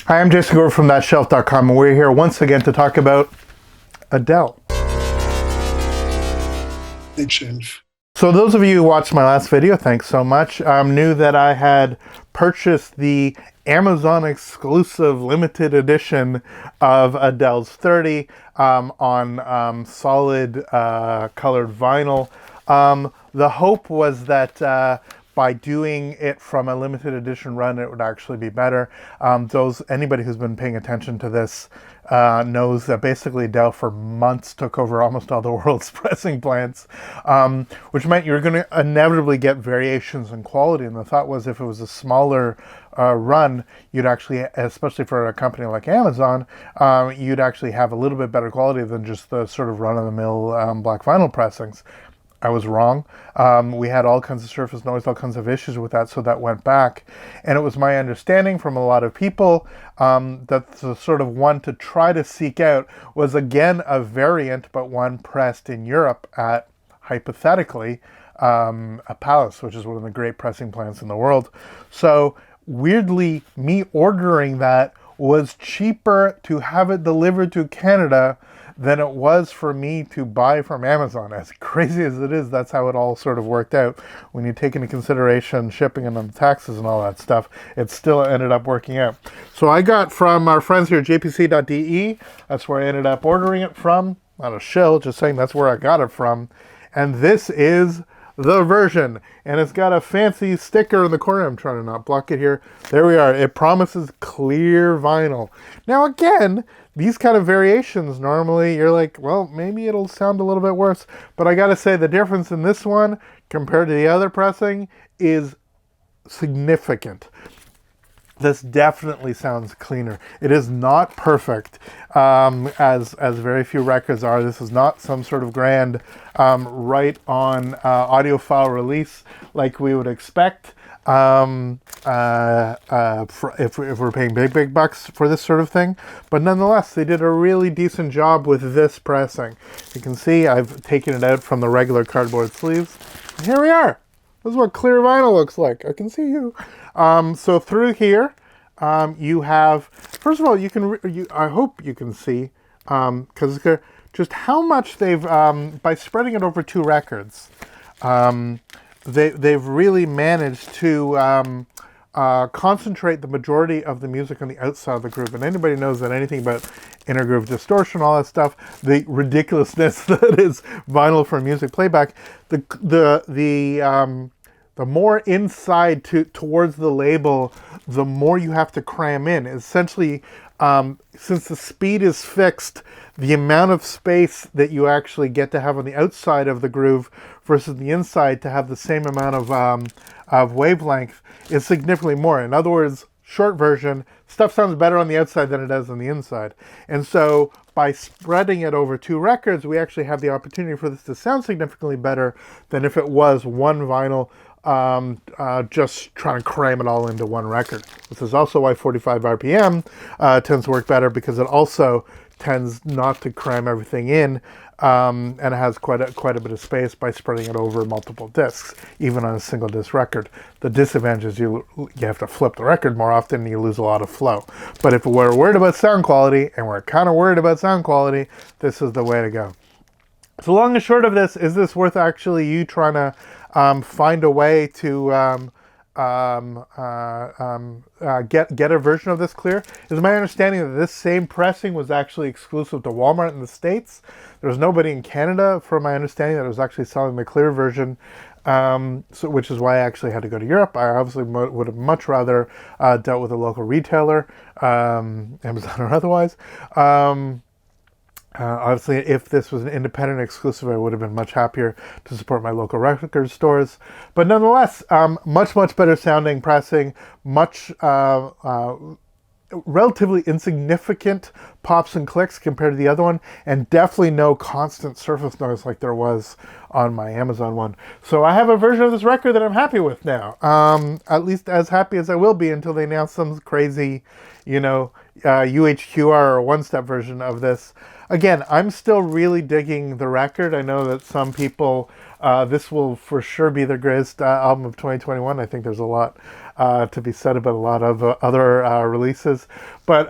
Hi, I'm Jason Gore from thatshelf.com, and we're here once again to talk about Adele. Big shelf. So those of you who watched my last video, thanks so much, knew that I had purchased the Amazon exclusive limited edition of Adele's 30 on solid colored vinyl. The hope was that by doing it from a limited edition run, it would actually be better. Anybody who's been paying attention to this knows that basically Adele for months took over almost all the world's pressing plants, which meant you're going to inevitably get variations in quality. And the thought was, if it was a smaller run, you'd actually, especially for a company like Amazon, you'd actually have a little bit better quality than just the sort of run-of-the-mill black vinyl pressings. I was wrong. We had all kinds of surface noise, all kinds of issues with that, so that went back. And it was my understanding from a lot of people that the sort of one to try to seek out was again a variant, but one pressed in Europe at, hypothetically, a Palace, which is one of the great pressing plants in the world. So weirdly, me ordering that was cheaper to have it delivered to Canada than it was for me to buy from Amazon. As crazy as it is, that's how it all sort of worked out. When you take into consideration shipping and the taxes and all that stuff, it still ended up working out. So I got from our friends here at jpc.de, that's where I ended up ordering it from. Not a shill, just saying that's where I got it from. And this is the version, and it's got a fancy sticker in the corner. I'm trying to not block it here. There we are. It promises clear vinyl. Now again, these kind of variations, normally you're like, well, maybe it'll sound a little bit worse, but I gotta say the difference in this one compared to the other pressing is significant. This definitely sounds cleaner. It is not perfect, as very few records are. This is not some sort of grand right on audiophile release like we would expect if we're paying big bucks for this sort of thing. But nonetheless, they did a really decent job with this pressing. You can see I've taken it out from the regular cardboard sleeves. And here we are. This is what clear vinyl looks like. I can see you. So through here, you have, first of all, I hope you can see, because just how much they've, by spreading it over 2 records, they've really managed to concentrate the majority of the music on the outside of the groove. And anybody knows that anything about inner groove distortion, all that stuff, the ridiculousness that is vinyl for music playback, the more inside towards the label, the more you have to cram in. Essentially, since the speed is fixed, the amount of space that you actually get to have on the outside of the groove versus the inside to have the same amount of wavelength is significantly more. In other words, short version, stuff sounds better on the outside than it does on the inside. And so by spreading it over 2 records, we actually have the opportunity for this to sound significantly better than if it was one vinyl, just trying to cram it all into one record. This is also why 45 RPM tends to work better, because it also tends not to cram everything in, and it has quite a bit of space by spreading it over multiple discs, even on a single disc record. The disadvantage is you have to flip the record more often and you lose a lot of flow. But if we're worried about sound quality, and we're kind of worried about sound quality, this is the way to go. So long and short of this, is this worth actually you trying to find a way to get a version of this clear? Is my understanding that this same pressing was actually exclusive to Walmart in the States. There was nobody in Canada, from my understanding, that was actually selling the clear version, which is why I actually had to go to Europe. I obviously would have much rather dealt with a local retailer, Amazon or otherwise. Obviously, if this was an independent exclusive, I would have been much happier to support my local record stores. But nonetheless, much better sounding pressing, much relatively insignificant pops and clicks compared to the other one, and definitely no constant surface noise like there was on my Amazon one. So I have a version of this record that I'm happy with now. At least as happy as I will be until they announce some crazy, UHQR or one-step version of this. Again, I'm still really digging the record. I know that some people, this will for sure be their greatest album of 2021. I think there's a lot to be said about a lot of other releases. But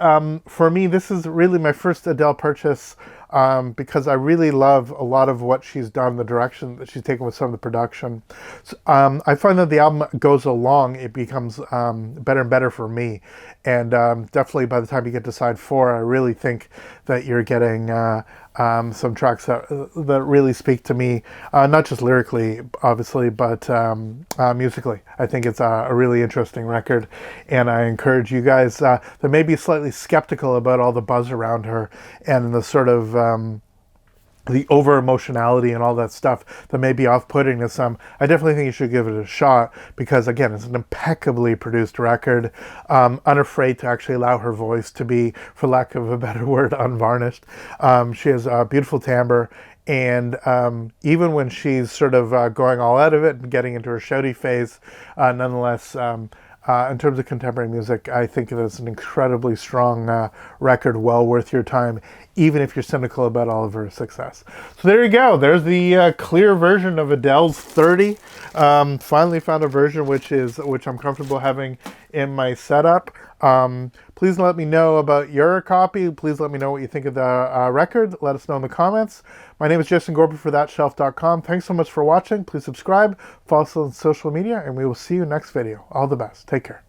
for me, this is really my first Adele purchase, because I really love a lot of what she's done, the direction that she's taken with some of the production. So, I find that the album goes along, it becomes better and better for me. And definitely by the time you get to side 4, I really think that you're getting some tracks that really speak to me, not just lyrically, obviously, but musically. I think it's a really interesting record, and I encourage you guys that may be slightly skeptical about all the buzz around her and the sort of the over emotionality and all that stuff that may be off-putting to some. I definitely think you should give it a shot, because again, it's an impeccably produced record, unafraid to actually allow her voice to be, for lack of a better word, unvarnished. She has a beautiful timbre, and even when she's sort of going all out of it and getting into her shouty phase, nonetheless, in terms of contemporary music, I think it is an incredibly strong record, well worth your time, even if you're cynical about all of her success. So there you go. There's the clear version of Adele's 30. Finally found a version which I'm comfortable having in my setup. Please let me know about your copy. Please let me know what you think of the record. Let us know in the comments. My name is Jason Gorby for ThatShelf.com. Thanks so much for watching. Please subscribe, follow us on social media, and we will see you next video. All the best. Take care.